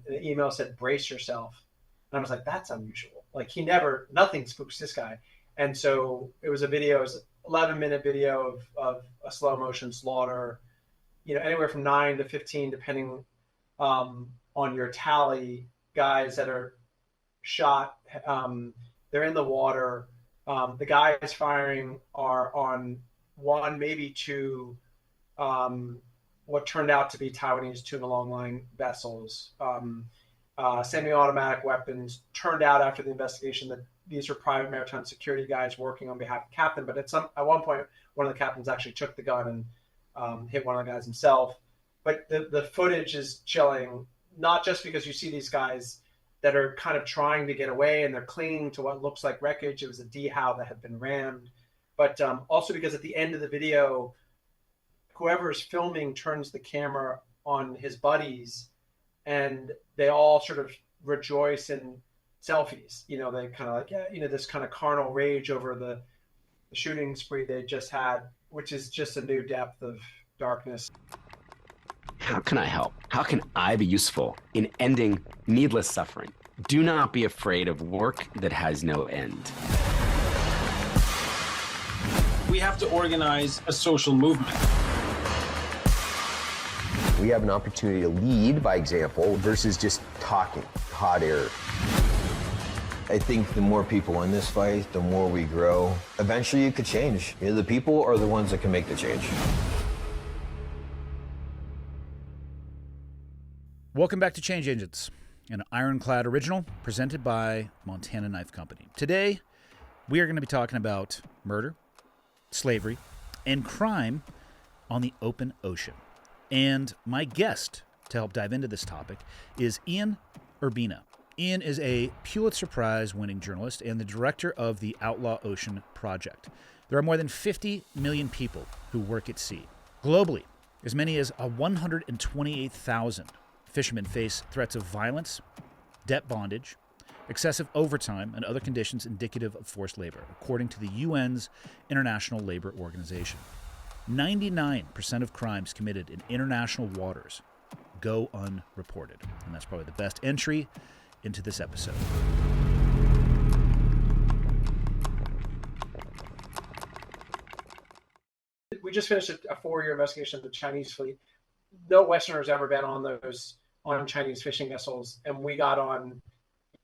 the email said, "Brace yourself." And I was like, that's unusual. Like nothing spooks this guy. And so it was 11-minute video of a slow motion slaughter, anywhere from 9 to 15, depending on your tally, guys that are shot. They're in the water. The guys firing are on one, maybe two, what turned out to be Taiwanese tuna longline vessels. Semi-automatic weapons. Turned out after the investigation that these are private maritime security guys working on behalf of the captain. But at one point, one of the captains actually took the gun and hit one of the guys himself. But the footage is chilling, not just because you see these guys that are kind of trying to get away and they're clinging to what looks like wreckage. It was a D-Howe that had been rammed. But also because at the end of the video, whoever is filming turns the camera on his buddies and they all sort of rejoice in selfies. They kind of like, this kind of carnal rage over the shooting spree they just had, which is just a new depth of darkness. How can I help? How can I be useful in ending needless suffering? Do not be afraid of work that has no end. We have to organize a social movement. We have an opportunity to lead by example versus just talking, hot air. I think the more people in this fight, the more we grow. Eventually it could change. The people are the ones that can make the change. Welcome back to Change Agents, an Ironclad original presented by Montana Knife Company. Today, we are going to be talking about murder, slavery, and crime on the open ocean. And my guest to help dive into this topic is Ian Urbina. Ian is a Pulitzer Prize-winning journalist and the director of the Outlaw Ocean Project. There are more than 50 million people who work at sea. Globally, as many as 128,000 fishermen face threats of violence, debt bondage, excessive overtime, and other conditions indicative of forced labor, according to the UN's International Labor Organization. 99% of crimes committed in international waters go unreported. And that's probably the best entry into this episode. We just finished a 4-year investigation of the Chinese fleet. No Westerner's ever been on Chinese fishing vessels, and we got on,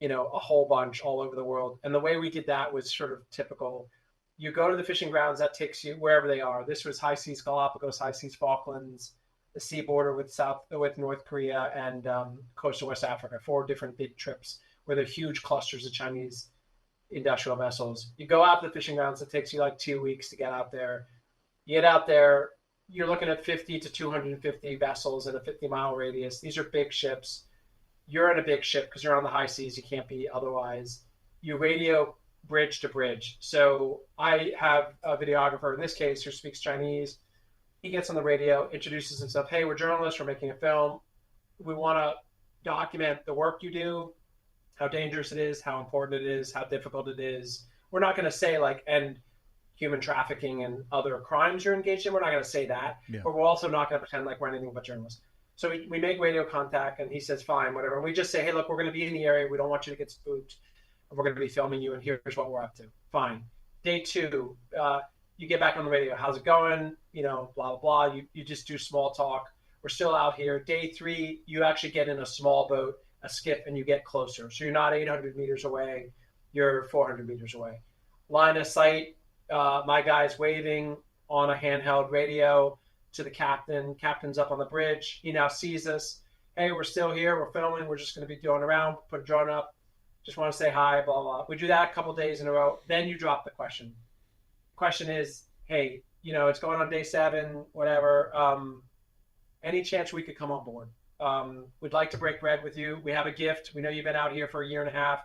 a whole bunch all over the world. And the way we did that was sort of typical. You go to the fishing grounds, that takes you wherever they are. This was high seas Galapagos, high seas Falklands, the sea border with North Korea, and coastal West Africa. 4 different big trips where there are huge clusters of Chinese industrial vessels. You go out to the fishing grounds, it takes you like 2 weeks to get out there. You get out there, you're looking at 50 to 250 vessels in a 50-mile radius. These are big ships. You're in a big ship because you're on the high seas. You can't be otherwise. You radio bridge to bridge. So I have a videographer in this case who speaks Chinese. He gets on the radio, introduces himself. Hey, we're journalists. We're making a film. We want to document the work you do, how dangerous it is, how important it is, how difficult it is. We're not going to say end human trafficking and other crimes you're engaged in. We're not going to say that, but we're also not going to pretend like we're anything but journalists. So we make radio contact, and he says, fine, whatever. And we just say, hey, look, we're going to be in the area. We don't want you to get spooked. We're going to be filming you, and here's what we're up to. Fine. Day 2, you get back on the radio. How's it going? Blah, blah, blah. You just do small talk. We're still out here. Day 3, you actually get in a small boat, a skiff, and you get closer. So you're not 800 meters away. You're 400 meters away. Line of sight. My guy's waving on a handheld radio to the captain. Captain's up on the bridge. He now sees us. Hey, we're still here. We're filming. We're just going to be doing around. Put a drone up. Just want to say hi, blah, blah. We do that a couple days in a row. Then you drop the question. The question is, hey, it's going on day 7, whatever. Any chance we could come on board? We'd like to break bread with you. We have a gift. We know you've been out here for a year and a half.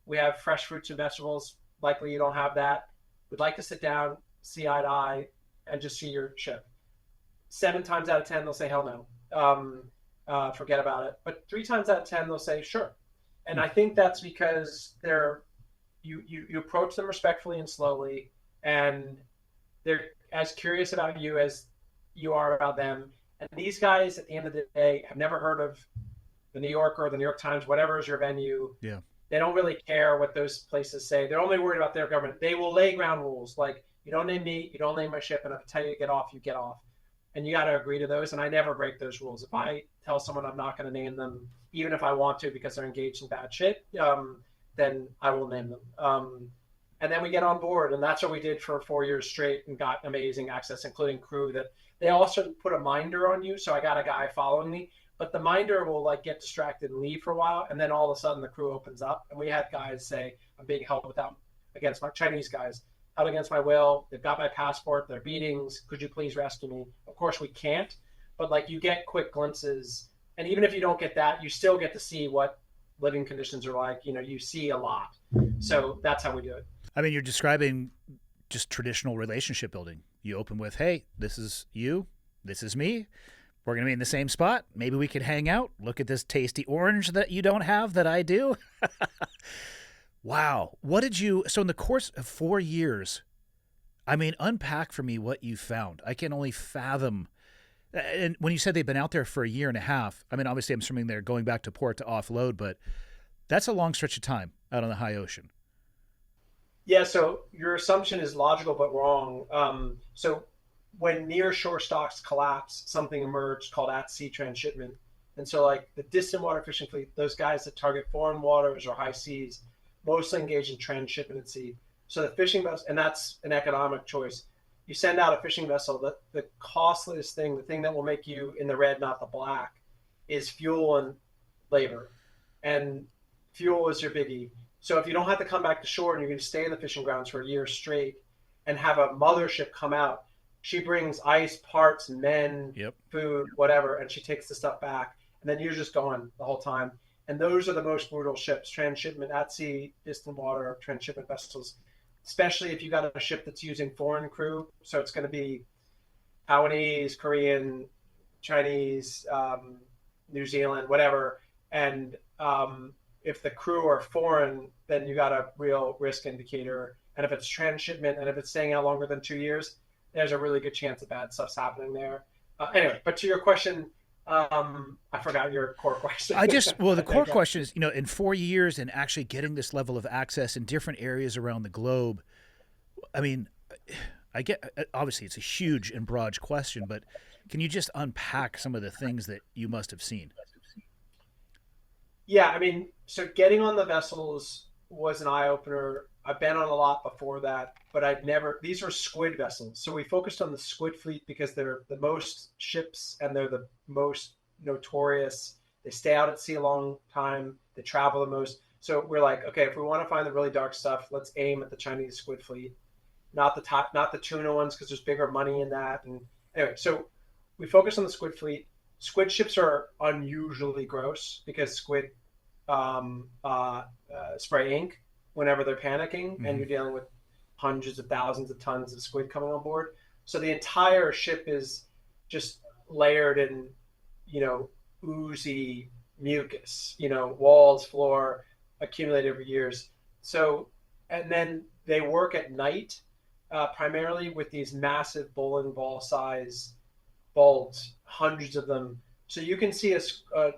We have fresh fruits and vegetables. Likely you don't have that. We'd like to sit down, see eye to eye, and just see your ship. 7 times out of 10, they'll say, hell no. Forget about it. But 3 times out of 10, they'll say, sure. And I think that's because you approach them respectfully and slowly, and they're as curious about you as you are about them. And these guys, at the end of the day, have never heard of the New Yorker, the New York Times, whatever is your venue. Yeah. They don't really care what those places say. They're only worried about their government. They will lay ground rules like, you don't name me, you don't name my ship, and if I tell you to get off, you get off. And you got to agree to those. And I never break those rules. If I tell someone I'm not going to name them, even if I want to because they're engaged in bad shit, then I will name them. And then we get on board. And that's what we did for 4 years straight and got amazing access, including crew that they also put a minder on you. So I got a guy following me, but the minder will like get distracted and leave for a while. And then all of a sudden the crew opens up. And we had guys say, I'm being held without, against my Chinese guys, held against my will. They've got my passport, their beatings. Could you please rescue me? Of course we can't, but like you get quick glimpses. And even if you don't get that, you still get to see what living conditions are like. You know, you see a lot. So that's how we do it. I mean, you're describing just traditional relationship building. You open with, hey, this is you, this is me. We're going to be in the same spot. Maybe we could hang out. Look at this tasty orange that you don't have that I do. Wow. What did you, so in the course of 4 years, I mean, unpack for me what you found. I can only fathom. And when you said they've been out there for a year and a half, I mean, obviously I'm assuming they're going back to port to offload, but that's a long stretch of time out on the high ocean. Yeah, so your assumption is logical but wrong. So when near shore stocks collapse, something emerged called at-sea transshipment. And so like the distant water fishing fleet, those guys that target foreign waters or high seas, mostly engage in transshipment at sea. So the fishing vessel, and that's an economic choice. You send out a fishing vessel, the costliest thing, the thing that will make you in the red, not the black, is fuel and labor. And fuel is your biggie. So if you don't have to come back to shore and you're going to stay in the fishing grounds for a year straight and have a mothership come out, she brings ice, parts, men, food, whatever, and she takes the stuff back. And then you're just going the whole time. And those are the most brutal ships, transshipment at sea, distant water, transshipment vessels, especially if you got a ship that's using foreign crew. So it's going to be Taiwanese, Korean, Chinese, New Zealand, whatever. And if the crew are foreign, then you got a real risk indicator. And if it's transshipment and if it's staying out longer than 2 years, there's a really good chance that bad stuff's happening there. Anyway, but to your question, I forgot your core question. The core question is, in 4 years and actually getting this level of access in different areas around the globe. I mean, I get, obviously it's a huge and broad question, but can you just unpack some of the things that you must have seen? Yeah, I mean, so getting on the vessels was an eye-opener. I've been on a lot before that, but these are squid vessels. So we focused on the squid fleet because they're the most ships and they're the most notorious. They stay out at sea a long time. They travel the most. So we're like, okay, if we want to find the really dark stuff, let's aim at the Chinese squid fleet, not the tuna ones, because there's bigger money in that. And anyway, so we focus on the squid fleet. Squid ships are unusually gross because squid spray ink whenever they're panicking, and you're dealing with hundreds of thousands of tons of squid coming on board. So the entire ship is just layered in, oozy mucus, walls, floor, accumulated over years. So, and then they work at night, primarily with these massive bowling ball size bulbs, hundreds of them. So you can see a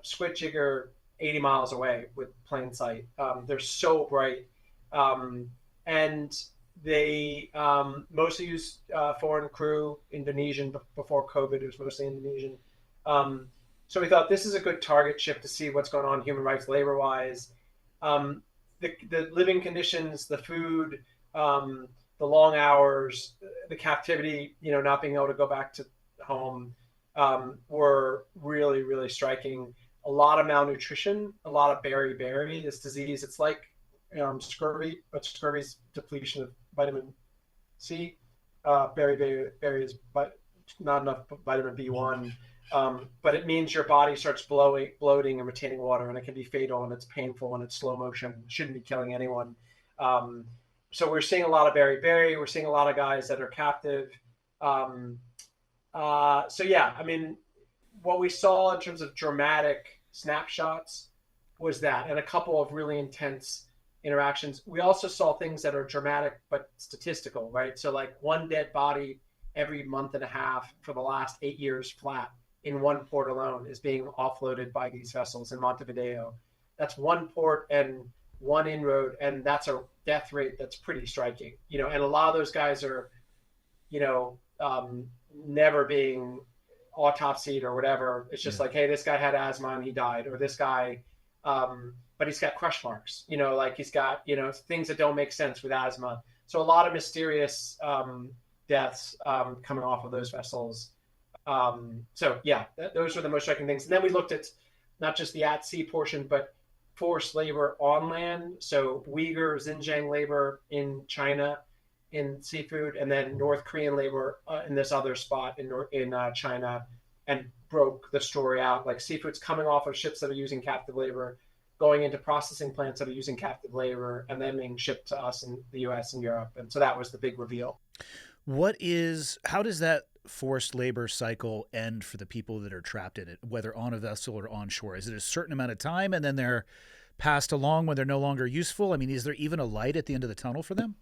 squid jigger 80 miles away with plain sight. They're so bright. And they mostly use foreign crew, Indonesian. Before COVID, it was mostly Indonesian. So we thought this is a good target ship to see what's going on human rights, labor-wise. The living conditions, the food, the long hours, the captivity, not being able to go back to home were really, really striking. A lot of malnutrition, a lot of beriberi, this disease. It's like scurvy, but scurvy's depletion of vitamin C. Beriberi is but not enough vitamin B1. But it means your body starts bloating and retaining water, and it can be fatal, and it's painful, and it's slow motion. It shouldn't be killing anyone. So we're seeing a lot of beriberi. We're seeing a lot of guys that are captive. So yeah, I mean, what we saw in terms of dramatic snapshots was that, and a couple of really intense interactions. We also saw things that are dramatic but statistical, right? So like one dead body every month and a half for the last 8 years flat. in one port alone is being offloaded by these vessels in Montevideo. That's one port and one inroad, and that's a death rate that's pretty striking. And a lot of those guys are, never being autopsied or whatever. It's just like, hey, this guy had asthma and he died, or this guy, but he's got crush marks, like he's got, things that don't make sense with asthma. So a lot of mysterious deaths coming off of those vessels. Those were the most striking things. And then we looked at not just the at-sea portion, but forced labor on land. So Uyghur, Xinjiang labor in China in seafood, and then North Korean labor in this other spot in China, and broke the story out. Like seafood's coming off of ships that are using captive labor, going into processing plants that are using captive labor, and then being shipped to us in the US and Europe. And so that was the big reveal. How does that forced labor cycle end for the people that are trapped in it, whether on a vessel or on shore? Is it a certain amount of time and then they're passed along when they're no longer useful? I mean, is there even a light at the end of the tunnel for them?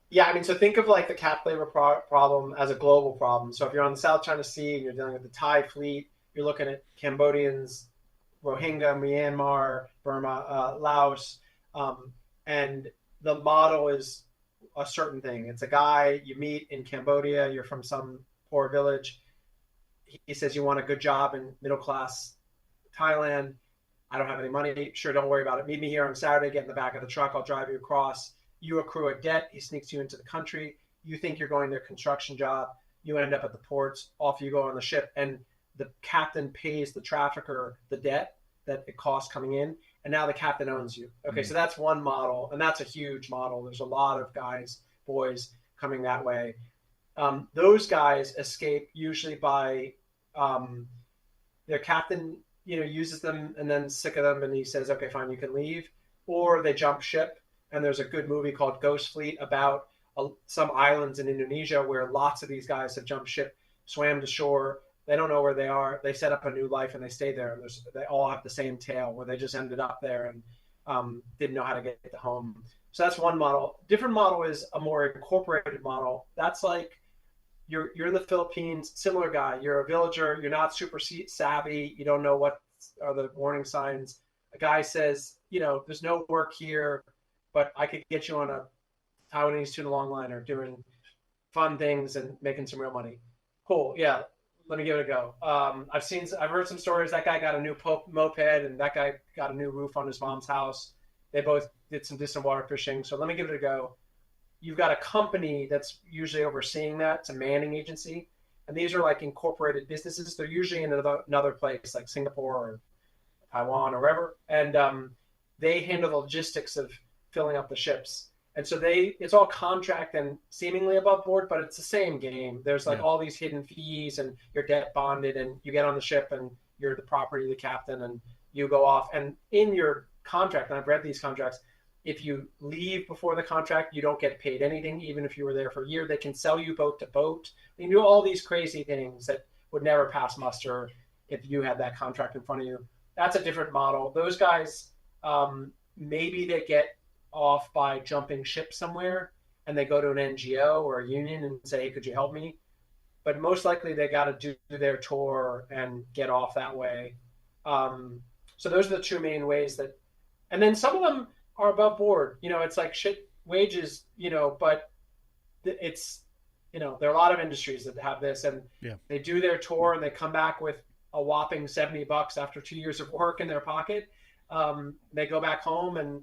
Yeah, I mean, so think of like the captive labor problem as a global problem. So if you're on the South China Sea and you're dealing with the Thai fleet, you're looking at Cambodians, Rohingya, Myanmar, Burma, Laos, and the model is a certain thing. It's a guy you meet in Cambodia, you're from some poor village. He says, you want a good job in middle class Thailand. I don't have any money. Sure, don't worry about it. Meet me here on Saturday, get in the back of the truck. I'll drive you across. You accrue a debt. He sneaks you into the country. You think you're going to a construction job. You end up at the ports. Off you go on the ship. And the captain pays the trafficker the debt that it costs coming in. And now the captain owns you. Okay, so that's one model. And that's a huge model. There's a lot of guys, boys coming that way. Those guys escape usually by their captain, uses them and then sick of them. And he says, okay, fine, you can leave. Or they jump ship. And there's a good movie called Ghost Fleet about some islands in Indonesia where lots of these guys have jumped ship, swam to shore. They don't know where they are. They set up a new life and they stay there. And they all have the same tale where they just ended up there and didn't know how to get to home. So that's one model. Different model is a more incorporated model. That's like you're in the Philippines, similar guy. You're a villager. You're not super savvy. You don't know what are the warning signs. A guy says, there's no work here, but I could get you on a Taiwanese tuna longliner doing fun things and making some real money. Cool. Yeah. Let me give it a go. I've heard some stories. That guy got a new moped and that guy got a new roof on his mom's house. They both did some distant water fishing. So let me give it a go. You've got a company that's usually overseeing that. It's a manning agency. And these are like incorporated businesses. They're usually in another place like Singapore or Taiwan or wherever. And they handle the logistics of filling up the ships. And so it's all contract and seemingly above board, but it's the same game. There's like all these hidden fees and you're debt bonded and you get on the ship and you're the property of the captain and you go off. And in your contract, and I've read these contracts, if you leave before the contract, you don't get paid anything, even if you were there for a year. They can sell you boat to boat. They do all these crazy things that would never pass muster if you had that contract in front of you. That's a different model. Those guys, maybe they get off by jumping ship somewhere and they go to an NGO or a union and say, hey, could you help me? But most likely they got to do their tour and get off that way. So those are the two main ways and then some of them are above board. It's like shit wages, but it's, there are a lot of industries that have this and they do their tour and they come back with a whopping $70 after 2 years of work in their pocket. They go back home and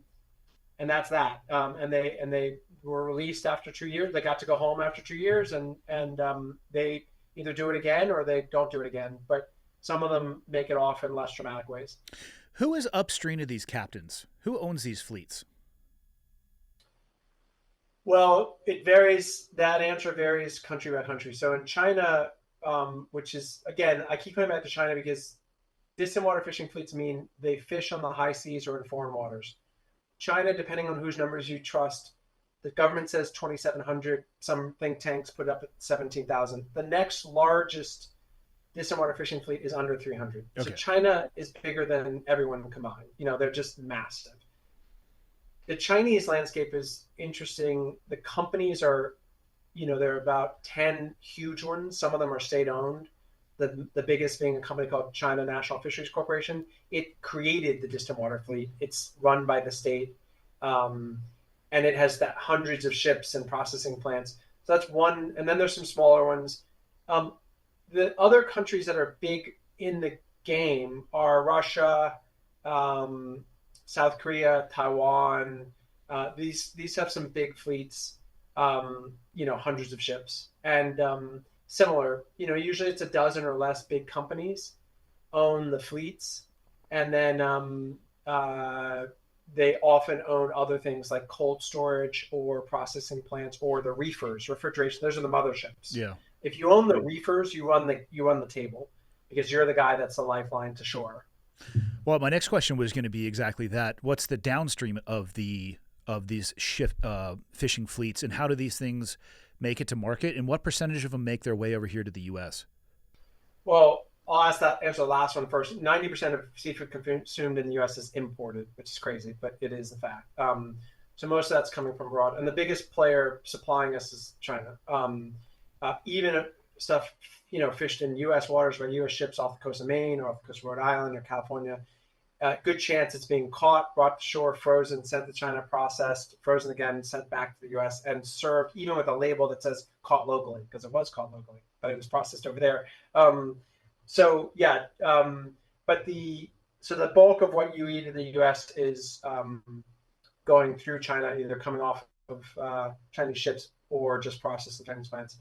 that's that. And they were released after 2 years. They got to go home after 2 years and they either do it again or they don't do it again. But some of them make it off in less dramatic ways. Who is upstream of these captains? Who owns these fleets? Well, it varies. That answer varies country by country. So in China, which is, again, I keep coming back to China because distant water fishing fleets mean they fish on the high seas or in foreign waters. China, depending on whose numbers you trust, the government says 2,700. Some think tanks put it up at 17,000. The next largest distant water fishing fleet is under 300. Okay. So China is bigger than everyone combined. They're just massive. The Chinese landscape is interesting. The companies are, there are about 10 huge ones. Some of them are state-owned. the biggest being a company called China National Fisheries Corporation. It created the distant water fleet. It's run by the state, and it has hundreds of ships and processing plants. So that's one. And then there's some smaller ones. The other countries that are big in the game are Russia, South Korea, Taiwan. These have some big fleets, hundreds of ships. And similar, usually it's a dozen or less big companies own the fleets. And then they often own other things like cold storage or processing plants or the reefers, refrigeration. Those are the motherships. Yeah. If you own the reefers, you run the table because you're the guy that's the lifeline to shore. Well, my next question was going to be exactly that. What's the downstream of these fishing fleets, and how do these things make it to market, and what percentage of them make their way over here to the U.S.? Well, I'll answer the last one first. 90% of seafood consumed in the U.S. is imported, which is crazy, but it is a fact. So most of that's coming from abroad, and the biggest player supplying us is China. Even stuff fished in U.S. waters by U.S. ships off the coast of Maine or off the coast of Rhode Island or California. Good chance it's being caught, brought to shore, frozen, sent to China, processed, frozen again, sent back to the U.S. and served, even with a label that says caught locally, because it was caught locally, but it was processed over there. So the bulk of what you eat in the U.S. is going through China, either coming off of Chinese ships or just processed in Chinese plants.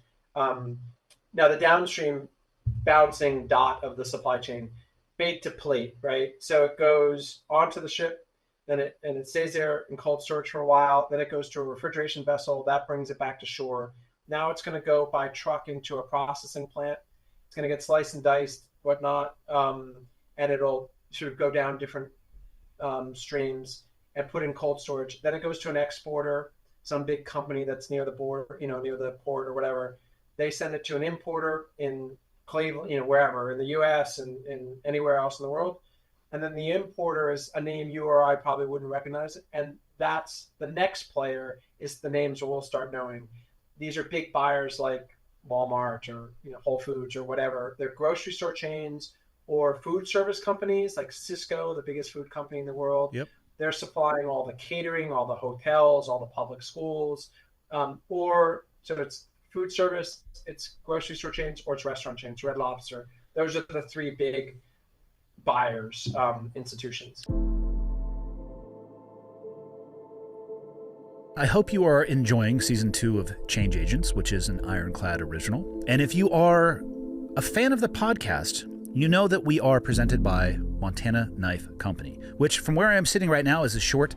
Now the downstream bouncing dot of the supply chain, bait to plate, right? So it goes onto the ship, then it stays there in cold storage for a while. Then it goes to a refrigeration vessel that brings it back to shore. Now it's going to go by truck into a processing plant. It's going to get sliced and diced, whatnot, and it'll sort of go down different streams and put in cold storage. Then it goes to an exporter, some big company that's near the border, near the port or whatever. They send it to an importer in Cleveland, wherever in the U.S. and anywhere else in the world. And then the importer is a name you or I probably wouldn't recognize. And that's the next player is the names we'll start knowing. These are big buyers like Walmart or Whole Foods or whatever. They're grocery store chains or food service companies like Cisco, the biggest food company in the world. Yep. They're supplying all the catering, all the hotels, all the public schools, so it's food service, it's grocery store chains, or it's restaurant chains, Red Lobster. Those are the three big buyers, institutions. I hope you are enjoying season 2 of Change Agents, which is an Ironclad original. And if you are a fan of the podcast, you know that we are presented by Montana Knife Company, which from where I am sitting right now is a short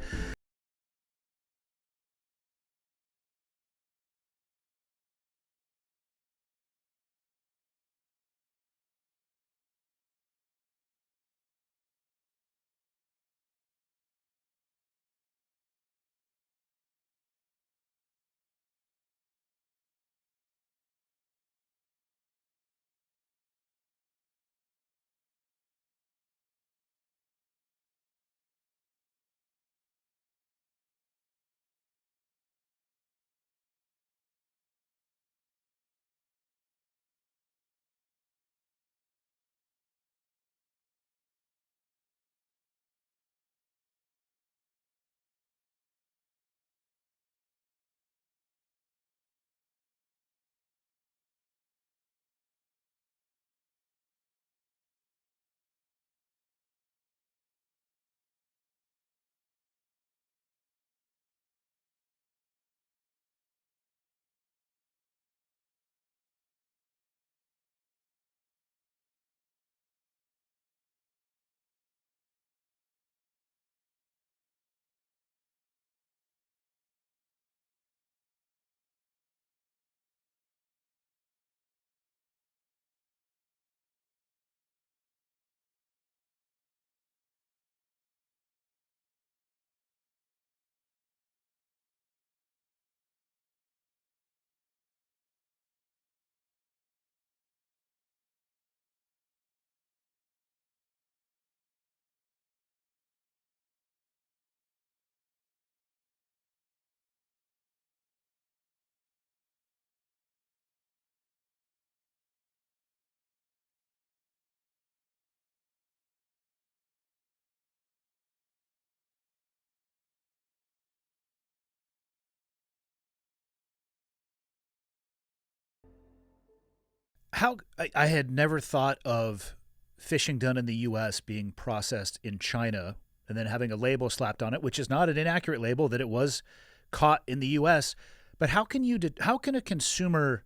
I had never thought of fishing done in the U.S. being processed in China and then having a label slapped on it, which is not an inaccurate label, that it was caught in the U.S. But how can a consumer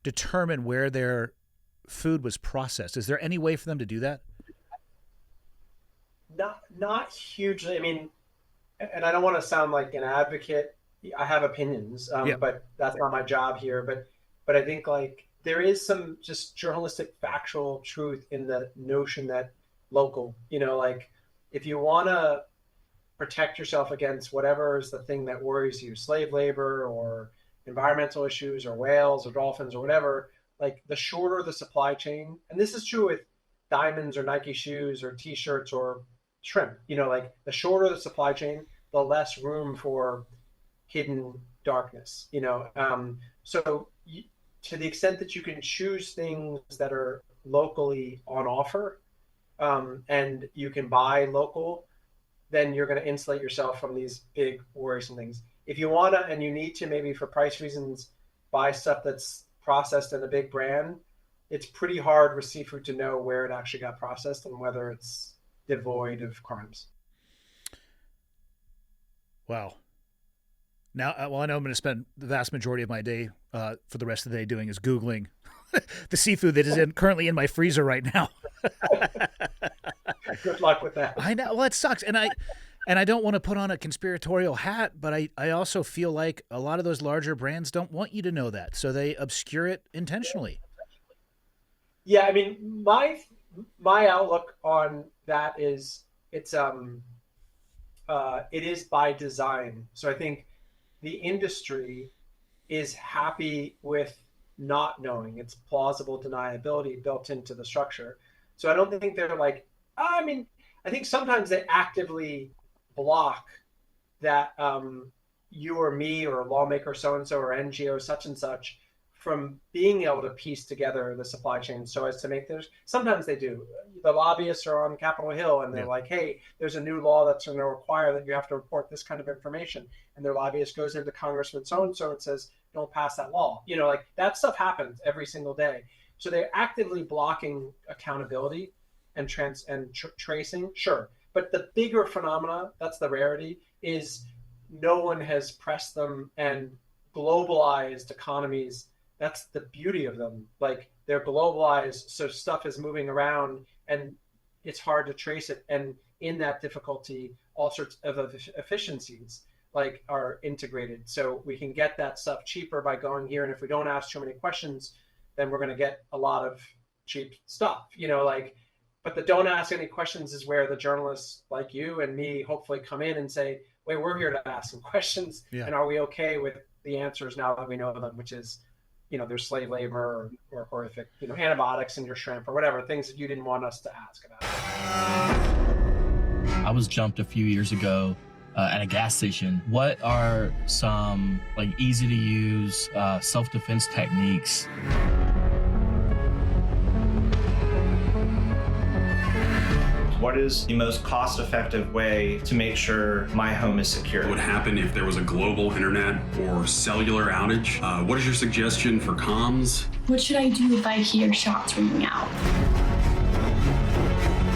determine where their food was processed? Is there any way for them to do that? Not hugely. I mean, and I don't want to sound like an advocate. I have opinions, but that's not my job here. But I think like there is some just journalistic factual truth in the notion that local, like if you want to protect yourself against whatever is the thing that worries you, slave labor or environmental issues or whales or dolphins or whatever, like the shorter the supply chain, and this is true with diamonds or Nike shoes or T-shirts or shrimp, like the shorter the supply chain, the less room for hidden darkness, so to the extent that you can choose things that are locally on offer, and you can buy local, then you're going to insulate yourself from these big worrisome things. If you want to, and you need to, maybe for price reasons, buy stuff that's processed in a big brand, it's pretty hard with seafood to know where it actually got processed and whether it's devoid of crimes. Wow. Now, I know I'm going to spend the vast majority of my day for the rest of the day doing is Googling the seafood that is currently in my freezer right now. Good luck with that. I know. Well, it sucks. And I don't want to put on a conspiratorial hat, but I also feel like a lot of those larger brands don't want you to know that, so they obscure it intentionally. Yeah, I mean, my outlook on that is it is by design. So I think the industry is happy with not knowing. It's plausible deniability built into the structure. So I don't think they're like, I mean, I think sometimes they actively block that you or me or lawmaker so-and-so or NGO such and such from being able to piece together the supply chain so as to make theirs. Sometimes they do. The lobbyists are on Capitol Hill and they're like, hey, there's a new law that's going to require that you have to report this kind of information. And their lobbyist goes into Congressman so-and-so and says, don't pass that law. Like that stuff happens every single day. So they're actively blocking accountability and tracing, sure. But the bigger phenomena, that's the rarity, is no one has pressed them, and globalized economies, that's the beauty of them. Like they're globalized, so stuff is moving around and it's hard to trace it. And in that difficulty, all sorts of efficiencies like are integrated. So we can get that stuff cheaper by going here. And if we don't ask too many questions, then we're going to get a lot of cheap stuff, but the don't ask any questions is where the journalists like you and me hopefully come in and say, wait, we're here to ask some questions. Yeah. And are we okay with the answers now that we know them, which is, there's slave labor or horrific, antibiotics in your shrimp or whatever, things that you didn't want us to ask about. I was jumped a few years ago at a gas station. What are some easy to use self-defense techniques? What is the most cost-effective way to make sure my home is secure? What would happen if there was a global internet or cellular outage? What is your suggestion for comms? What should I do if I hear shots ringing out?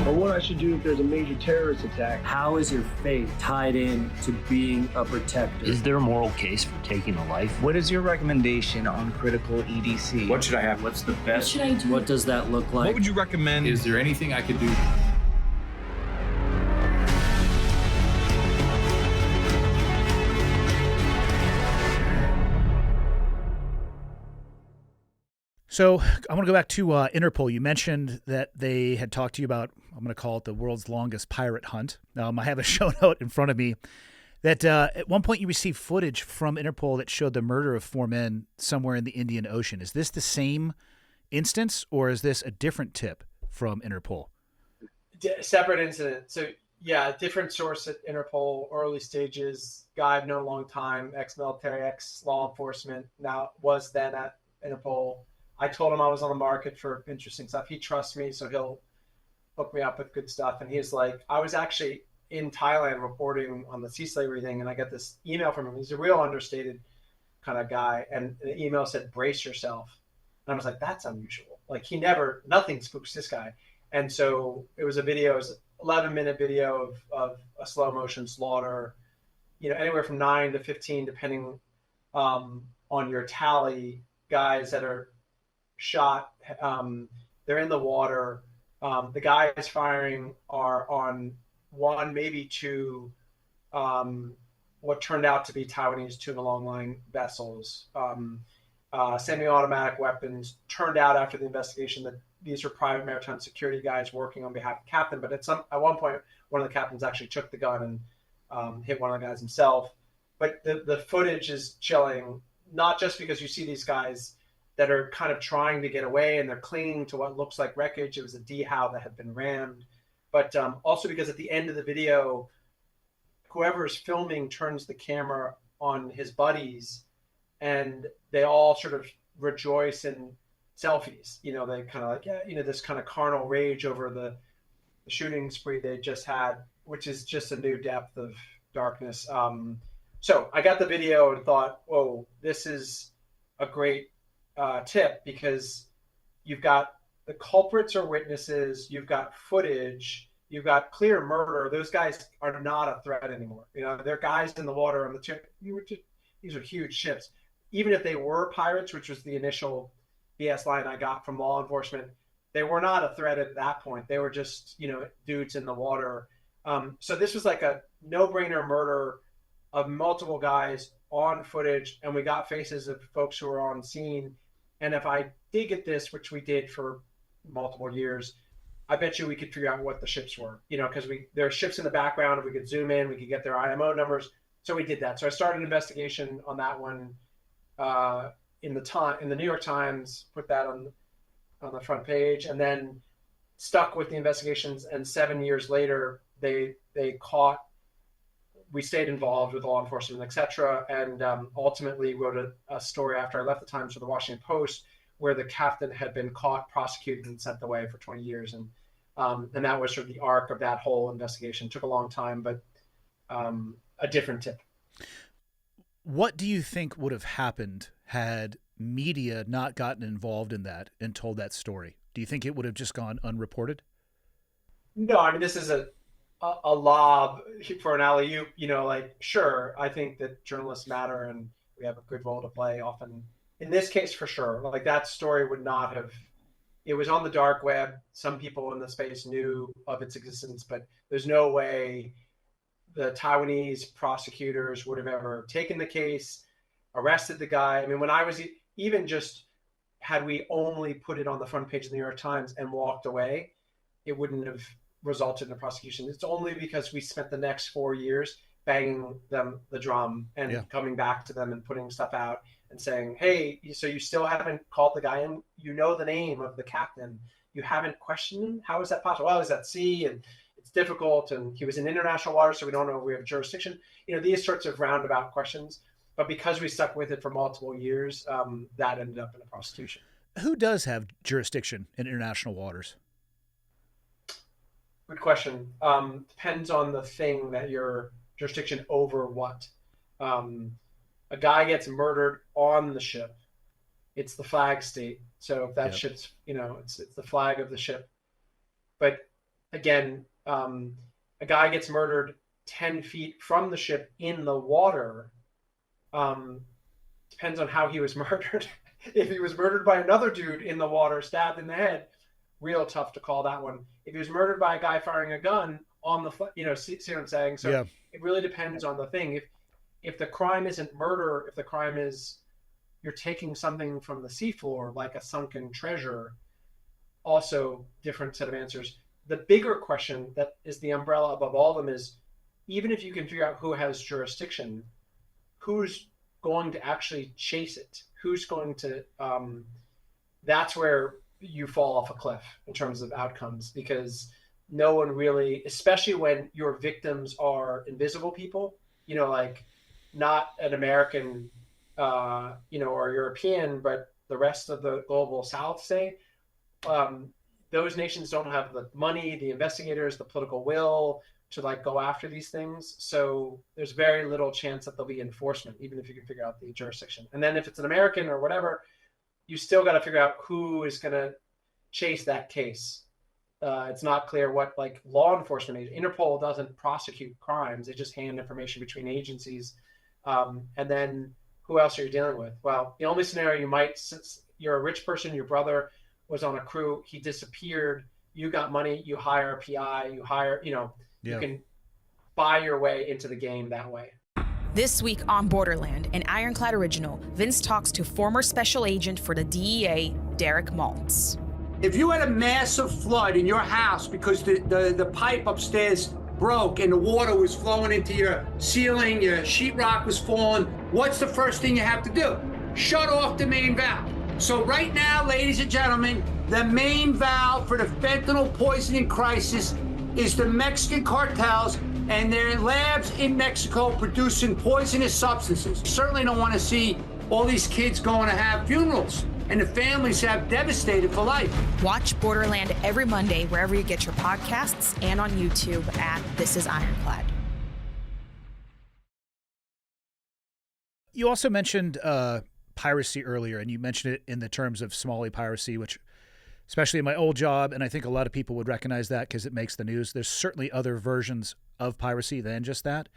Or what I should do if there's a major terrorist attack. How is your faith tied in to being a protector? Is there a moral case for taking a life? What is your recommendation on critical EDC? What should I have? What's the best? What should I do? What does that look like? What would you recommend? Is there anything I could do? So I want to go back to Interpol. You mentioned that they had talked to you about, I'm going to call it the world's longest pirate hunt. I have a show note in front of me that at one point you received footage from Interpol that showed the murder of 4 men somewhere in the Indian Ocean. Is this the same instance, or is this a different tip from Interpol? Separate incident. So yeah, different source at Interpol, early stages, guy I've known a long time, ex-military, ex-law enforcement, now was then at Interpol. I told him I was on the market for interesting stuff. He trusts me, so he'll hook me up with good stuff. And he's like, I was actually in Thailand reporting on the sea slavery thing, and I got this email from him. He's a real understated kind of guy. And the email said, brace yourself. And I was like, that's unusual. Like nothing spooks this guy. And so it was 11-minute video of a slow motion slaughter, anywhere from 9 to 15, depending on your tally, guys that are shot. They're in the water. The guys firing are on one, maybe two, what turned out to be Taiwanese tuna longline vessels. Semi-automatic weapons. Turned out after the investigation that these were private maritime security guys working on behalf of the captain. But at one point, one of the captains actually took the gun and hit one of the guys himself. But the footage is chilling, not just because you see these guys that are kind of trying to get away and they're clinging to what looks like wreckage. It was a D-Howe that had been rammed. But also because at the end of the video, whoever's filming turns the camera on his buddies and they all sort of rejoice in selfies. They kind of like, this kind of carnal rage over the shooting spree they just had, which is just a new depth of darkness. So I got the video and thought, whoa, this is a great tip, because you've got the culprits or witnesses, you've got footage, you've got clear murder. Those guys are not a threat anymore. They're guys in the water on the ship. These are huge ships. Even if they were pirates, which was the initial BS line I got from law enforcement, they were not a threat at that point. They were just, dudes in the water. So this was like a no-brainer murder of multiple guys on footage, and we got faces of folks who were on scene. And if I dig at this, which we did for multiple years, I bet you we could figure out what the ships were, because there are ships in the background. We could zoom in, we could get their IMO numbers. So we did that. So I started an investigation on that one in the New York Times, put that on the front page, and then stuck with the investigations. And 7 years later, they caught. We stayed involved with law enforcement, et cetera, and ultimately wrote a story after I left the Times for the Washington Post, where the captain had been caught, prosecuted, and sent away for 20 years. And that was sort of the arc of that whole investigation. It took a long time, but a different tip. What do you think would have happened had media not gotten involved in that and told that story? Do you think it would have just gone unreported? No, I mean, this is a lob for an alley-oop, sure, I think that journalists matter and we have a good role to play often. In this case, for sure, like that story would not have, it was on the dark web. Some people in the space knew of its existence, but there's no way the Taiwanese prosecutors would have ever taken the case, arrested the guy. I mean, when I was even just, had we only put it on the front page of the New York Times and walked away, it wouldn't have resulted in a prosecution. It's only because we spent the next 4 years banging them the drum and coming back to them and putting stuff out and saying, hey, so you still haven't called the guy in? You know the name of the captain. You haven't questioned him? How is that possible? Well, he's at sea and it's difficult, and he was in international waters, so we don't know if we have jurisdiction. These sorts of roundabout questions. But because we stuck with it for multiple years, that ended up in a prosecution. Who does have jurisdiction in international waters? Good question. Depends on the thing that your jurisdiction over what. A guy gets murdered on the ship. It's the flag state. So if that ship's, it's the flag of the ship. But again, a guy gets murdered 10 feet from the ship in the water. Depends on how he was murdered. If he was murdered by another dude in the water, stabbed in the head, real tough to call that one. If he was murdered by a guy firing a gun on the, see what I'm saying? So it really depends on the thing. If the crime isn't murder, if the crime is you're taking something from the seafloor, like a sunken treasure, also different set of answers. The bigger question that is the umbrella above all of them is, even if you can figure out who has jurisdiction, who's going to actually chase it? Who's going to, that's where you fall off a cliff in terms of outcomes, because no one really, especially when your victims are invisible people, like not an American, or European, but the rest of the global South, say, those nations don't have the money, the investigators, the political will to go after these things. So there's very little chance that there'll be enforcement, even if you can figure out the jurisdiction. And then if it's an American or whatever, you still got to figure out who is going to chase that case. It's not clear what like law enforcement Interpol doesn't prosecute crimes. They just hand information between agencies. And then who else are you dealing with? Well, the only scenario you might, since you're a rich person, your brother was on a crew, he disappeared, you got money, you hire a PI, you hire, you can buy your way into the game that way. This week on Borderland, an Ironclad original, Vince talks to former special agent for the DEA, Derek Maltz. If you had a massive flood in your house because the pipe upstairs broke and the water was flowing into your ceiling, your sheetrock was falling, what's the first thing you have to do? Shut off the main valve. So right now, ladies and gentlemen, the main valve for the fentanyl poisoning crisis is the Mexican cartels and their labs in Mexico producing poisonous substances. You certainly don't want to see all these kids going to have funerals and the families have devastated for life. Watch Borderland every Monday wherever you get your podcasts and on YouTube at This Is Ironclad. You also mentioned piracy earlier, and you mentioned it in the terms of Somali piracy, which, especially in my old job, and I think a lot of people would recognize that because it makes the news. There's certainly other versions of piracy than just that.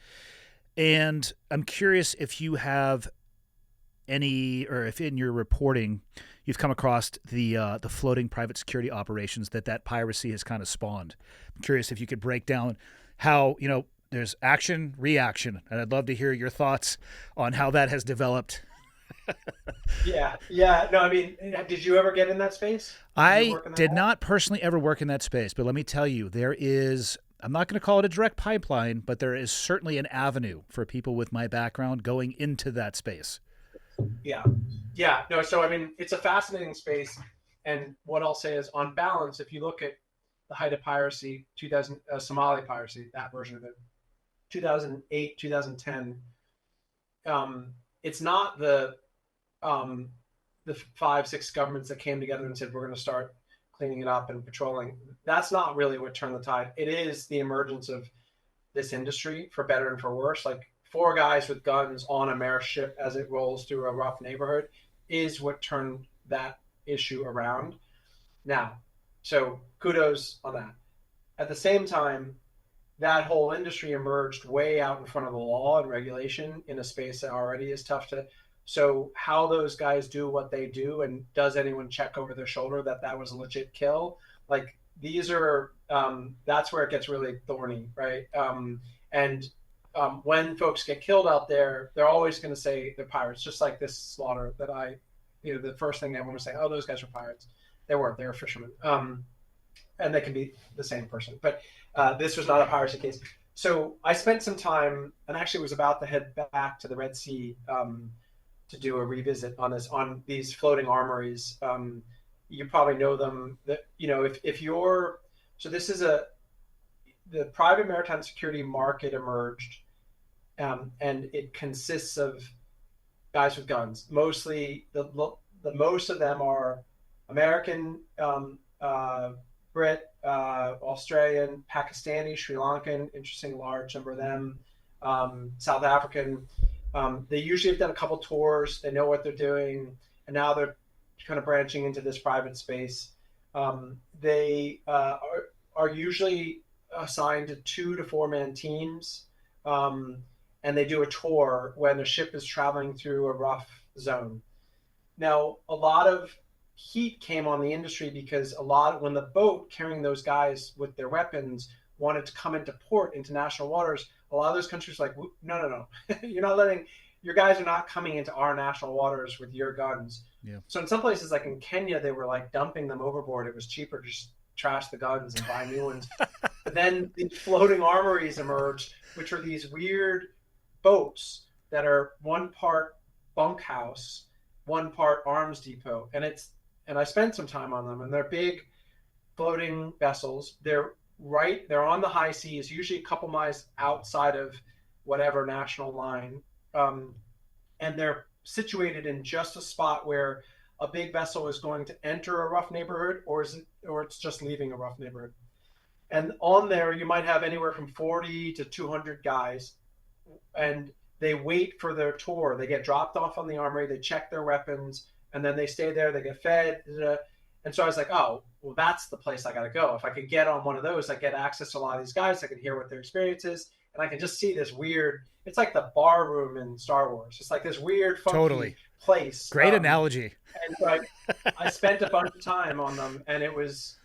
And I'm curious if you have any, or if in your reporting you've come across the floating private security operations that piracy has kind of spawned. I'm curious if you could break down how, there's action, reaction, and I'd love to hear your thoughts on how that has developed. Yeah. No, I mean, did you ever get in that space? I did not personally ever work in that space, but let me tell you, there is, I'm not going to call it a direct pipeline, but there is certainly an avenue for people with my background going into that space. Yeah. No, so I mean, it's a fascinating space. And what I'll say is, on balance, if you look at the height of piracy, Somali piracy, that version of it, 2008, 2010, it's not the 5-6 governments that came together and said, we're going to start cleaning it up and patrolling. That's not really what turned the tide. It is the emergence of this industry, for better and for worse. Like 4 guys with guns on a Maersk ship as it rolls through a rough neighborhood is what turned that issue around. Now, so kudos on that. At the same time, that whole industry emerged way out in front of the law and regulation in a space that already is tough to. So how those guys do what they do, and does anyone check over their shoulder that was a legit kill? Like, these are, that's where it gets really thorny, right? When folks get killed out there, they're always going to say they're pirates, just like this slaughter that the first thing they want to say, oh, those guys are pirates. They weren't, they were fishermen. And they can be the same person. But this was not a piracy case. So I spent some time, and actually was about to head back to the Red Sea to do a revisit on these floating armories. You probably know them. If you're, so this is the private maritime security market emerged, and it consists of guys with guns. Mostly, the most of them are American, Brit, Australian, Pakistani, Sri Lankan, interesting large number of them, South African. They usually have done a couple tours. They know what they're doing, and now they're kind of branching into this private space. They are usually assigned to 2 to 4 man teams, and they do a tour when a ship is traveling through a rough zone. Now, a lot of heat came on the industry because when the boat carrying those guys with their weapons wanted to come into port, international waters, a lot of those countries were like, no, your guys are not coming into our national waters with your guns. Yeah. So in some places, like in Kenya, they were like dumping them overboard. It was cheaper to just trash the guns and buy new ones. But then these floating armories emerged, which are these weird boats that are one part bunkhouse, one part arms depot. And I spent some time on them, and they're big floating vessels. They're on the high seas, usually a couple miles outside of whatever national line. And they're situated in just a spot where a big vessel is going to enter a rough neighborhood, or it's just leaving a rough neighborhood. And on there, you might have anywhere from 40 to 200 guys, and they wait for their tour. They get dropped off on the armory. They check their weapons. and then they stay there, they get fed. And so I was like, oh, well, that's the place I got to go. If I could get on one of those, I get access to a lot of these guys. I can hear what their experience is, and I can just see this weird, it's like the bar room in Star Wars. It's like this weird, funky place. Great analogy. And so I spent a bunch of time on them, and it was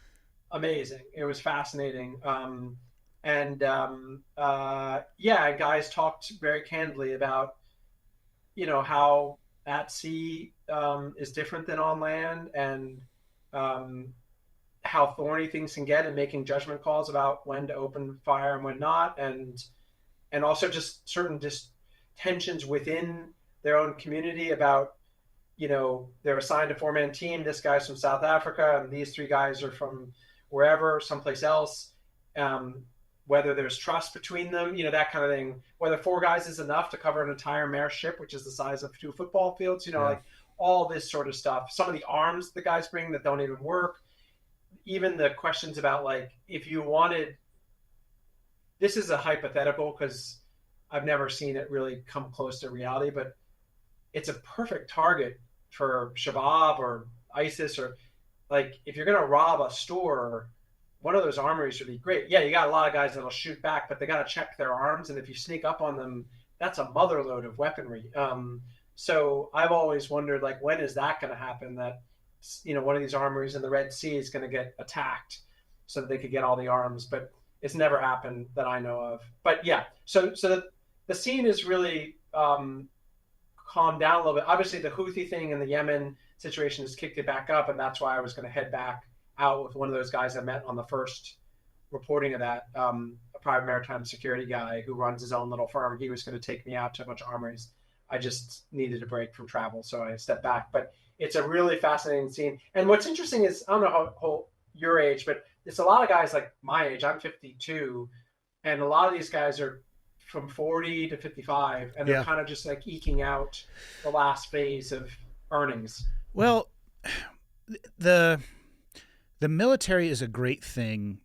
amazing. It was fascinating. Guys talked very candidly about, how at sea is different than on land, and how thorny things can get in making judgment calls about when to open fire and when not, and also just certain tensions within their own community about, they're assigned a 4-man team. This guy's from South Africa, and these 3 guys are from wherever, someplace else. Whether there's trust between them, that kind of thing. Whether 4 guys is enough to cover an entire mare ship, which is the size of 2 football fields, like all this sort of stuff. Some of the arms the guys bring that don't even work. Even the questions about, like, if you wanted, this is a hypothetical because I've never seen it really come close to reality, but it's a perfect target for Shabab or ISIS, or like if you're going to rob a store, one of those armories would be great. Yeah, you got a lot of guys that'll shoot back, but they got to check their arms. And if you sneak up on them, that's a motherload of weaponry. So I've always wondered, like, when is that going to happen? That, one of these armories in the Red Sea is going to get attacked so that they could get all the arms, but it's never happened that I know of. But yeah, so the scene is really calmed down a little bit. Obviously, the Houthi thing in the Yemen situation has kicked it back up, and that's why I was going to head back out with one of those guys I met on the first reporting of that, a private maritime security guy who runs his own little firm. He was going to take me out to a bunch of armories. I just needed a break from travel, so I stepped back. But it's a really fascinating scene. And what's interesting is, I don't know how your age, but it's a lot of guys like my age. I'm 52, and a lot of these guys are from 40 to 55, and they're kind of just like eking out the last phase of earnings. Well, the military is a great thing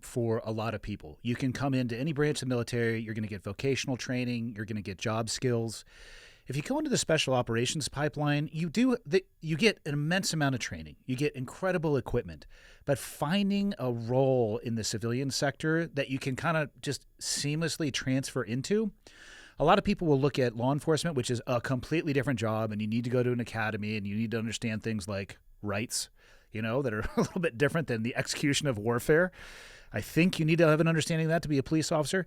for a lot of people. You can come into any branch of the military, you're going to get vocational training, you're going to get job skills. If you go into the special operations pipeline, you get an immense amount of training. You get incredible equipment. But finding a role in the civilian sector that you can kind of just seamlessly transfer into, a lot of people will look at law enforcement, which is a completely different job, and you need to go to an academy, and you need to understand things like rights, that are a little bit different than the execution of warfare. I think you need to have an understanding of that to be a police officer.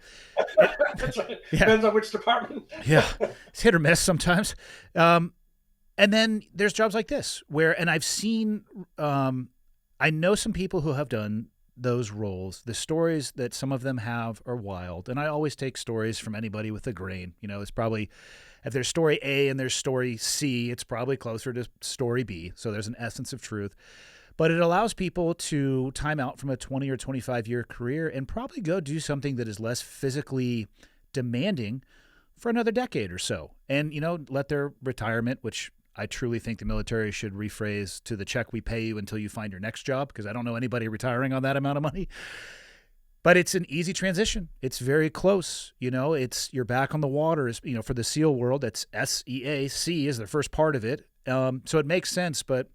That's right. Yeah. Depends on which department. Yeah. It's hit or miss sometimes. And then there's jobs like this and I've seen, I know some people who have done those roles. The stories that some of them have are wild. And I always take stories from anybody with a grain. It's probably, if there's story A and there's story C, it's probably closer to story B. So there's an essence of truth. But it allows people to time out from a 20 or 25-year career and probably go do something that is less physically demanding for another decade or so. And, let their retirement, which I truly think the military should rephrase to the check we pay you until you find your next job, because I don't know anybody retiring on that amount of money. But it's an easy transition. It's very close. You're back on the water. For the SEAL world, that's SEAC is the first part of it. So it makes sense, but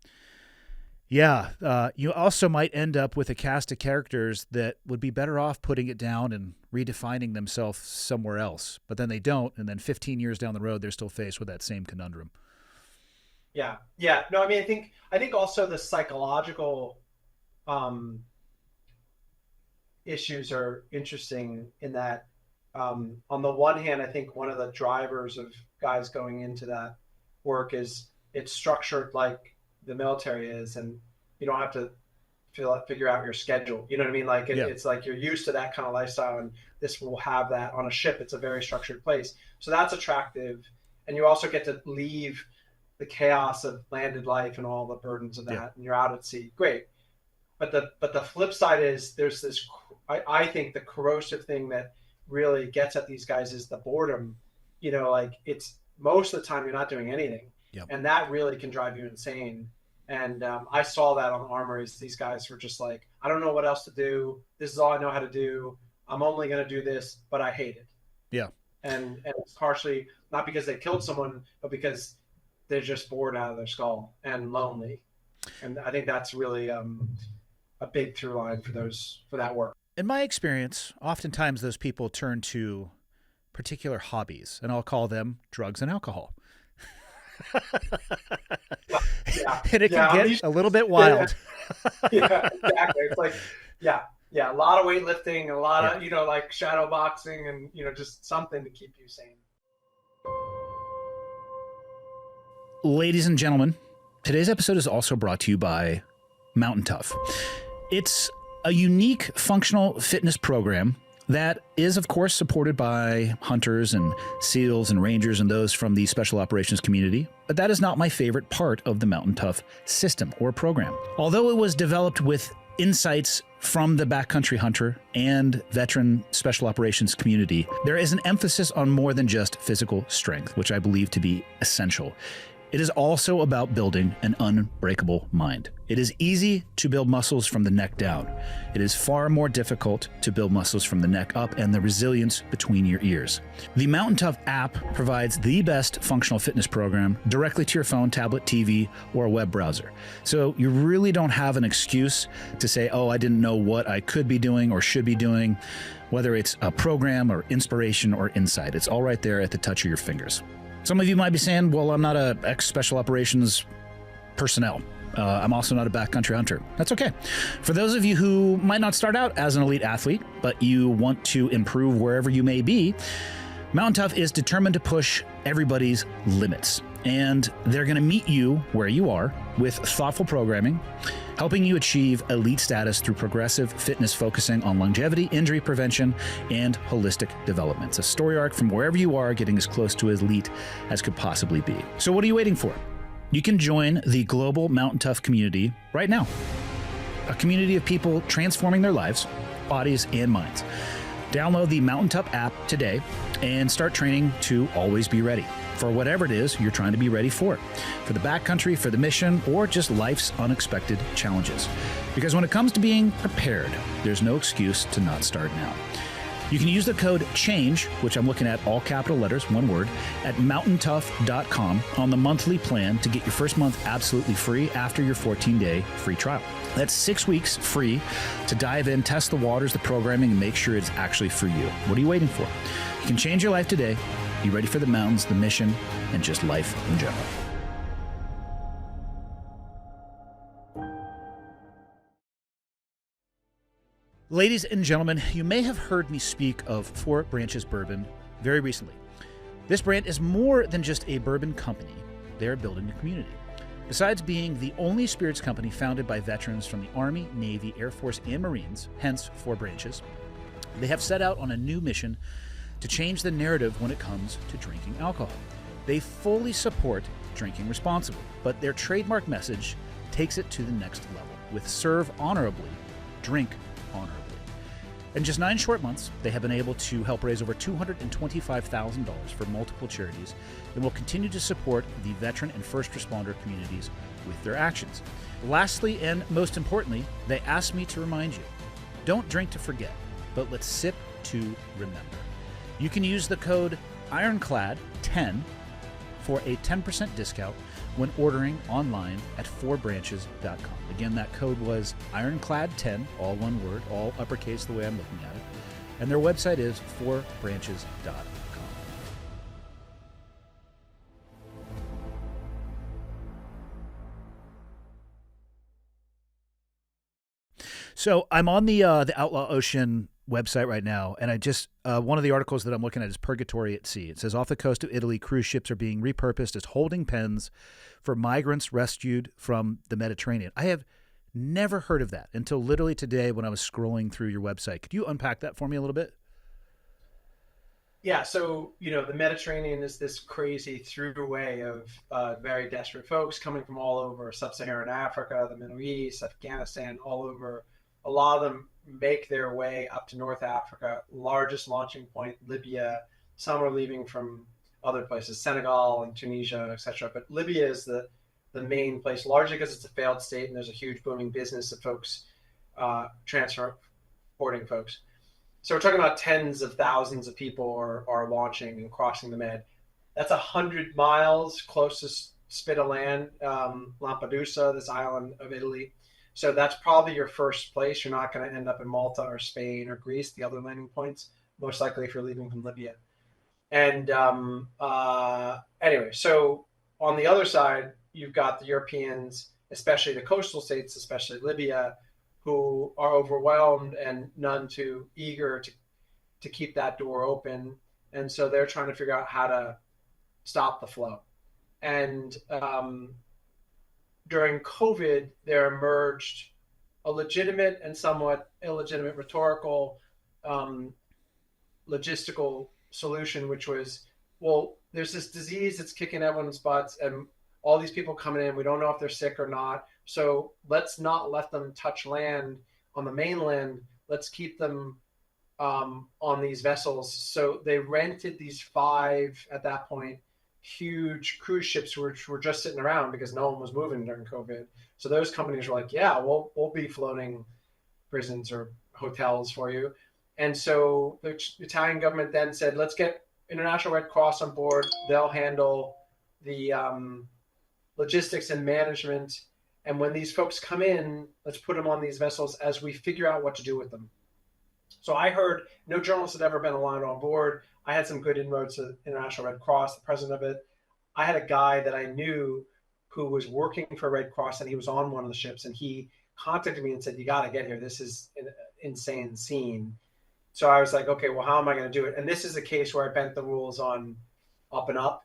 yeah, you also might end up with a cast of characters that would be better off putting it down and redefining themselves somewhere else. But then they don't, and then 15 years down the road, they're still faced with that same conundrum. Yeah. No, I think also the psychological issues are interesting in that, on the one hand, I think one of the drivers of guys going into that work is it's structured like the military is, and you don't have to figure out your schedule. You know what I mean? Like it's like you're used to that kind of lifestyle, and this will have that on a ship. It's a very structured place. So that's attractive. And you also get to leave the chaos of landed life and all the burdens of that, and you're out at sea. Great. But the flip side is there's this, I think the corrosive thing that really gets at these guys is the boredom. Like it's most of the time you're not doing anything. Yep. And that really can drive you insane. And I saw that on armories. These guys were just like, I don't know what else to do. This is all I know how to do. I'm only going to do this, but I hate it. Yeah. And it's partially not because they killed someone, but because they're just bored out of their skull and lonely. And I think that's really a big through line for that work. In my experience, oftentimes those people turn to particular hobbies, and I'll call them drugs and alcohol. And it can get a little bit wild. Yeah, exactly. It's like, a lot of weightlifting, a lot of, like shadow boxing and, just something to keep you sane. Ladies and gentlemen, today's episode is also brought to you by MTNTOUGH. It's a unique functional fitness program that is, of course, supported by hunters and SEALs and Rangers and those from the special operations community. But that is not my favorite part of the MTNTOUGH system or program. Although it was developed with insights from the backcountry hunter and veteran special operations community, there is an emphasis on more than just physical strength, which I believe to be essential. It is also about building an unbreakable mind. It is easy to build muscles from the neck down. It is far more difficult to build muscles from the neck up and the resilience between your ears. The MTNTOUGH app provides the best functional fitness program directly to your phone, tablet, TV, or a web browser. So you really don't have an excuse to say, oh, I didn't know what I could be doing or should be doing, whether it's a program or inspiration or insight. It's all right there at the touch of your fingers. Some of you might be saying, well, I'm not a ex-special operations personnel. I'm also not a backcountry hunter. That's okay. For those of you who might not start out as an elite athlete, but you want to improve wherever you may be, MTNTOUGH is determined to push everybody's limits. And they're going to meet you where you are with thoughtful programming, helping you achieve elite status through progressive fitness focusing on longevity, injury prevention, and holistic development. It's a story arc from wherever you are, getting as close to elite as could possibly be. So what are you waiting for? You can join the global MTNTOUGH community right now. A community of people transforming their lives, bodies, and minds. Download the MTNTOUGH app today and start training to always be ready for whatever it is you're trying to be ready for the backcountry, for the mission, or just life's unexpected challenges. Because when it comes to being prepared, there's no excuse to not start now. You can use the code CHANGE, which I'm looking at all capital letters, one word, at mountaintough.com on the monthly plan to get your first month absolutely free after your 14-day free trial. That's 6 weeks free to dive in, test the waters, the programming, and make sure it's actually for you. What are you waiting for? You can change your life today. Be ready for the mountains, the mission, and just life in general. Ladies and gentlemen, you may have heard me speak of Four Branches Bourbon very recently. This brand is more than just a bourbon company. They are building a community. Besides being the only spirits company founded by veterans from the Army, Navy, Air Force, and Marines, hence Four Branches, they have set out on a new mission to change the narrative when it comes to drinking alcohol. They fully support drinking responsibly, but their trademark message takes it to the next level with serve honorably, drink honorably. In just 9 short months, they have been able to help raise over $225,000 for multiple charities and will continue to support the veteran and first responder communities with their actions. Lastly, and most importantly, they asked me to remind you, don't drink to forget, but let's sip to remember. You can use the code Ironclad10 for a 10% discount when ordering online at fourbranches.com. Again, that code was Ironclad10, all one word, all uppercase the way I'm looking at it. And their website is fourbranches.com. So I'm on the Outlaw Ocean website right now, and I just one of the articles that I'm looking at is Purgatory at Sea. It says off the coast of Italy, cruise ships are being repurposed as holding pens for migrants rescued from the Mediterranean. I have never heard of that until literally today when I was scrolling through your website. Could you unpack that for me a little bit? Yeah, so, the Mediterranean is this crazy throughway of very desperate folks coming from all over sub-Saharan Africa, the Middle East, Afghanistan, all over. A lot of them make their way up to North Africa, largest launching point, Libya. Some are leaving from other places, Senegal and Tunisia, etc. But Libya is the main place, largely because it's a failed state and there's a huge booming business of folks transporting folks. So we're talking about tens of thousands of people are launching and crossing the Med. That's 100 miles closest spit of land, Lampedusa, this island of Italy. So that's probably your first place. You're not going to end up in Malta or Spain or Greece, the other landing points, most likely if you're leaving from Libya. And anyway, so on the other side, you've got the Europeans, especially the coastal states, especially Libya, who are overwhelmed and none too eager to keep that door open. And so they're trying to figure out how to stop the flow. And during COVID, there emerged a legitimate and somewhat illegitimate rhetorical logistical solution, which was, well, there's this disease that's kicking everyone's butts and all these people coming in, we don't know if they're sick or not. So let's not let them touch land on the mainland. Let's keep them on these vessels. So they rented these 5, at that point, huge cruise ships which were just sitting around because no one was moving during COVID. So those companies were like, yeah, we'll be floating prisons or hotels for you. And so the Italian government then said, let's get International Red Cross on board. They'll handle the logistics and management. And when these folks come in, let's put them on these vessels as we figure out what to do with them. So I heard no journalist had ever been allowed on board. I had some good inroads to International Red Cross, the president of it. I had a guy that I knew who was working for Red Cross, and he was on one of the ships, and he contacted me and said, you got to get here. This is an insane scene. So I was like, okay, well, how am I going to do it? And this is a case where I bent the rules on up and up,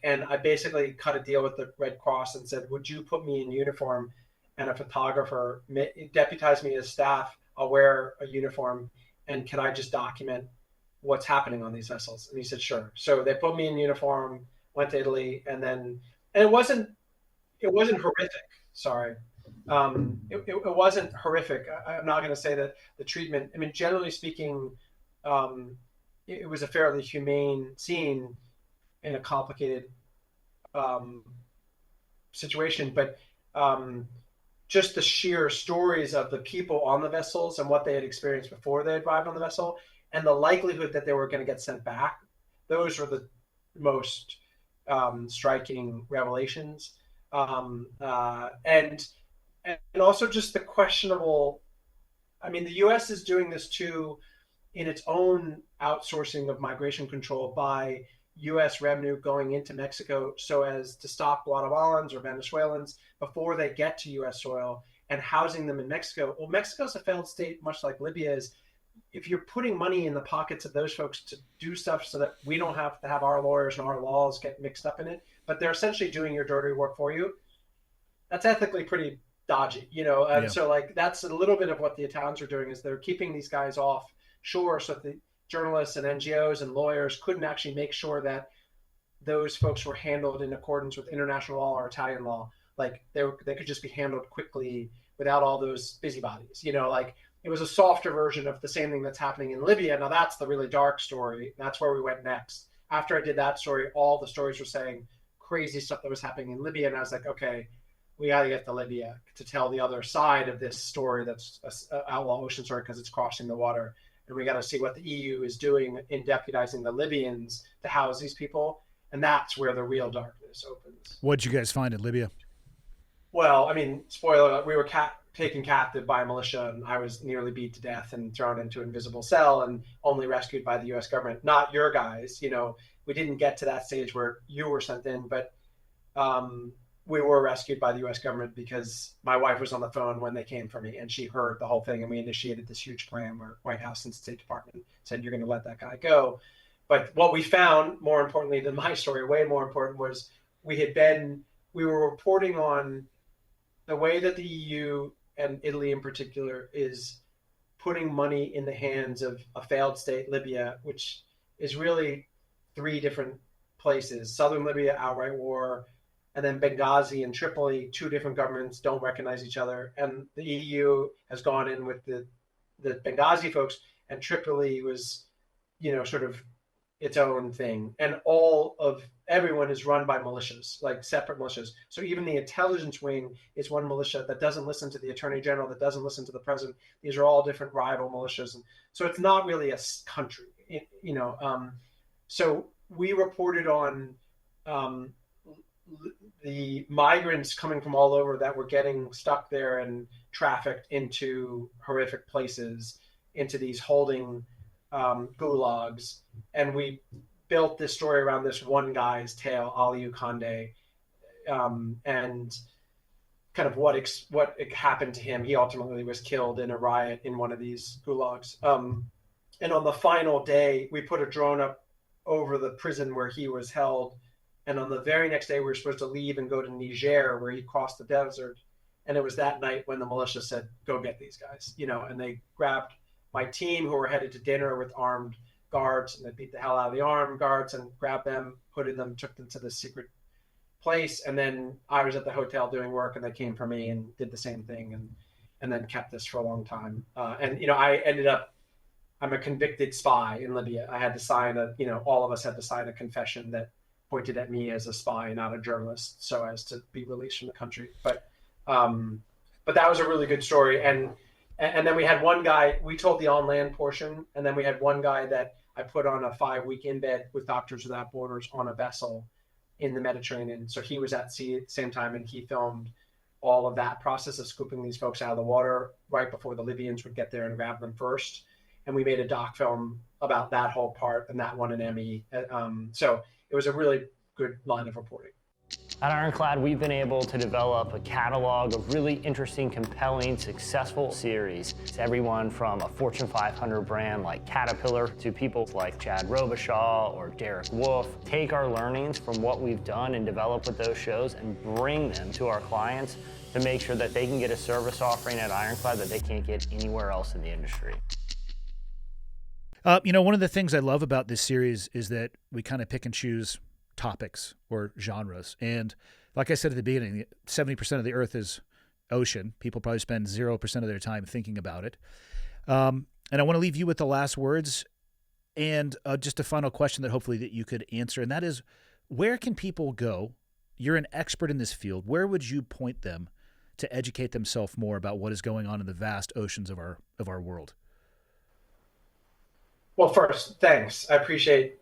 and I basically cut a deal with the Red Cross and said, would you put me in uniform and a photographer, deputize me as staff, I'll wear a uniform, and can I just document what's happening on these vessels? And he said, sure. So they put me in uniform, went to Italy, and it wasn't horrific. Sorry. It wasn't horrific. I'm not going to say that the treatment, I mean, generally speaking, it was a fairly humane scene in a complicated situation, but just the sheer stories of the people on the vessels and what they had experienced before they arrived on the vessel and the likelihood that they were going to get sent back, those were the most striking revelations. And also just the questionable, I mean, the U.S. is doing this too in its own outsourcing of migration control by U.S. revenue going into Mexico so as to stop Guatemalans or Venezuelans before they get to U.S. soil and housing them in Mexico. Well, Mexico's a failed state, much like Libya is. If you're putting money in the pockets of those folks to do stuff so that we don't have to have our lawyers and our laws get mixed up in it, but they're essentially doing your dirty work for you, that's ethically pretty dodgy, And so that's a little bit of what the Italians are doing is they're keeping these guys off shore so that the journalists and NGOs and lawyers couldn't actually make sure that those folks were handled in accordance with international law or Italian law. Like they could just be handled quickly without all those busybodies, it was a softer version of the same thing that's happening in Libya. Now that's the really dark story. That's where we went next. After I did that story, all the stories were saying crazy stuff that was happening in Libya. And I was like, okay, we got to get to Libya to tell the other side of this story that's an Outlaw Ocean story because it's crossing the water. And we got to see what the EU is doing in deputizing the Libyans to house these people. And that's where the real darkness opens. What'd you guys find in Libya? Well, I mean, spoiler alert, we were taken captive by a militia, and I was nearly beat to death and thrown into an invisible cell and only rescued by the U.S. government. Not your guys. We didn't get to that stage where you were sent in, but we were rescued by the U.S. government because my wife was on the phone when they came for me, and she heard the whole thing, and we initiated this huge plan where White House and State Department said, you're going to let that guy go. But what we found, more importantly than my story, way more important, was we were reporting on the way that the EU and Italy in particular is putting money in the hands of a failed state, Libya, which is really 3 different places. Southern Libya, outright war, and then Benghazi and Tripoli, 2 different governments don't recognize each other. And the EU has gone in with the Benghazi folks, and Tripoli was, sort of its own thing. And everyone is run by militias, like separate militias. So even the intelligence wing is one militia that doesn't listen to the attorney general, that doesn't listen to the president. These are all different rival militias. And so it's not really a country, So we reported on the migrants coming from all over that were getting stuck there and trafficked into horrific places, into these holding gulags. And we built this story around this one guy's tale, Ali Ukande, and kind of what happened to him. He ultimately was killed in a riot in one of these gulags. And on the final day, we put a drone up over the prison where he was held. And on the very next day, we were supposed to leave and go to Niger, where he crossed the desert. And it was that night when the militia said, go get these guys, and they grabbed my team, who were headed to dinner with armed guards, and they beat the hell out of the armed guards and grabbed them, hooded them, took them to the secret place. And then I was at the hotel doing work, and they came for me and did the same thing, and then kept this for a long time. I ended up, I'm a convicted spy in Libya. I had to sign all of us had to sign a confession that pointed at me as a spy, not a journalist, so as to be released from the country. But that was a really good story. And then we had one guy, we told the on land portion, and then we had one guy that I put on a 5-week embed with Doctors Without Borders on a vessel in the Mediterranean. So he was at sea at the same time, and he filmed all of that process of scooping these folks out of the water right before the Libyans would get there and grab them first. And we made a doc film about that whole part, and that won an Emmy. So it was a really good line of reporting. At Ironclad, we've been able to develop a catalog of really interesting, compelling, successful series. It's everyone from a Fortune 500 brand like Caterpillar to people like Chad Robichaud or Derek Wolf. Take our learnings from what we've done and develop with those shows and bring them to our clients to make sure that they can get a service offering at Ironclad that they can't get anywhere else in the industry. One of the things I love about this series is that we kind of pick and choose topics or genres. And like I said at the beginning, 70% of the earth is ocean. People probably spend 0% of their time thinking about it. And I want to leave you with the last words and just a final question that hopefully that you could answer. And that is, where can people go? You're an expert in this field. Where would you point them to educate themselves more about what is going on in the vast oceans of our world? Well, first, thanks. I appreciate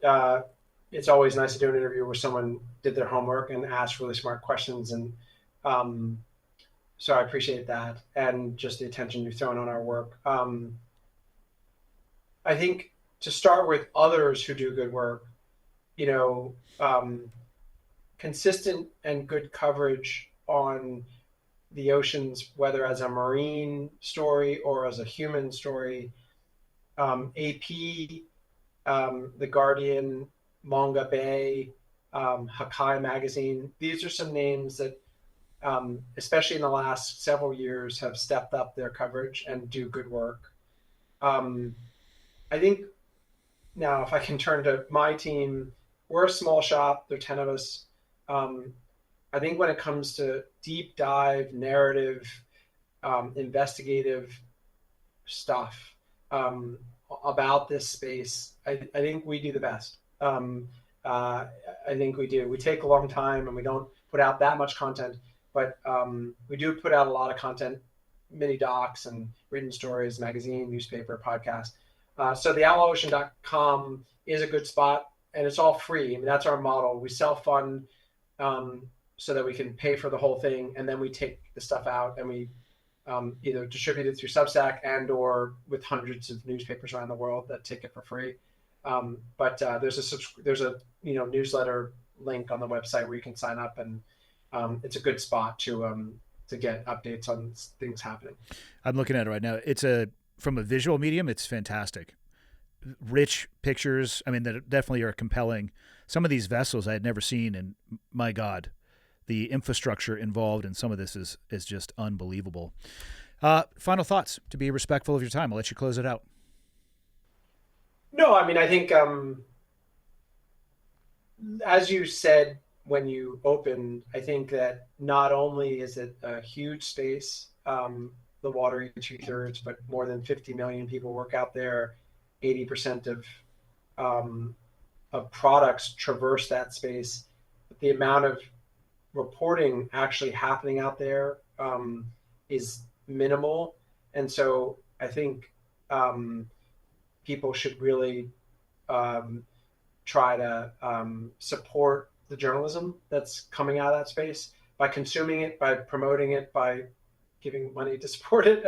it's always nice to do an interview where someone did their homework and asked really smart questions. And so I appreciate that and just the attention you've thrown on our work. I think to start with others who do good work, consistent and good coverage on the oceans, whether as a marine story or as a human story. AP, The Guardian, Manga Bay, Hakai Magazine. These are some names that, especially in the last several years, have stepped up their coverage and do good work. I think now, if I can turn to my team, we're a small shop. There are 10 of us. I think when it comes to deep dive, narrative, investigative stuff, about this space, I think we do the best. I think we do. We take a long time and we don't put out that much content, but we do put out a lot of content, mini docs and written stories, magazine, newspaper, podcast. So the outlawocean.com is a good spot, and it's all free. I mean, that's our model. We self-fund so that we can pay for the whole thing, and then we take the stuff out and we either distribute it through Substack and or with hundreds of newspapers around the world that take it for free. But there's a newsletter link on the website where you can sign up, and it's a good spot to get updates on things happening. I'm looking at it right now. It's from a visual medium, it's fantastic. Rich pictures. I mean, that definitely are compelling. Some of these vessels I had never seen, and my God, the infrastructure involved in some of this is just unbelievable. Final thoughts, to be respectful of your time. I'll let you close it out. No, I mean, I think, as you said when you opened, I think that not only is it a huge space, the water 2/3, but more than 50 million people work out there. 80% of products traverse that space. But the amount of reporting actually happening out there is minimal. And so I think people should really try to support the journalism that's coming out of that space by consuming it, by promoting it, by giving money to support it.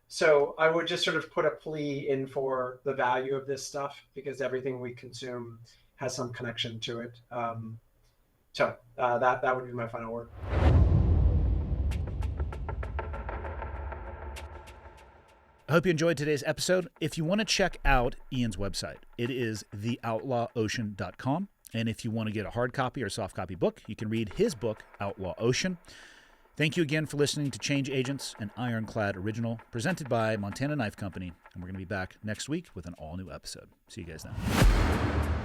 So I would just sort of put a plea in for the value of this stuff, because everything we consume has some connection to it. So that would be my final word. I hope you enjoyed today's episode. If you want to check out Ian's website, it is theoutlawocean.com. And if you want to get a hard copy or soft copy book, you can read his book, Outlaw Ocean. Thank you again for listening to Change Agents, an Ironclad original presented by Montana Knife Company. And we're going to be back next week with an all-new episode. See you guys then.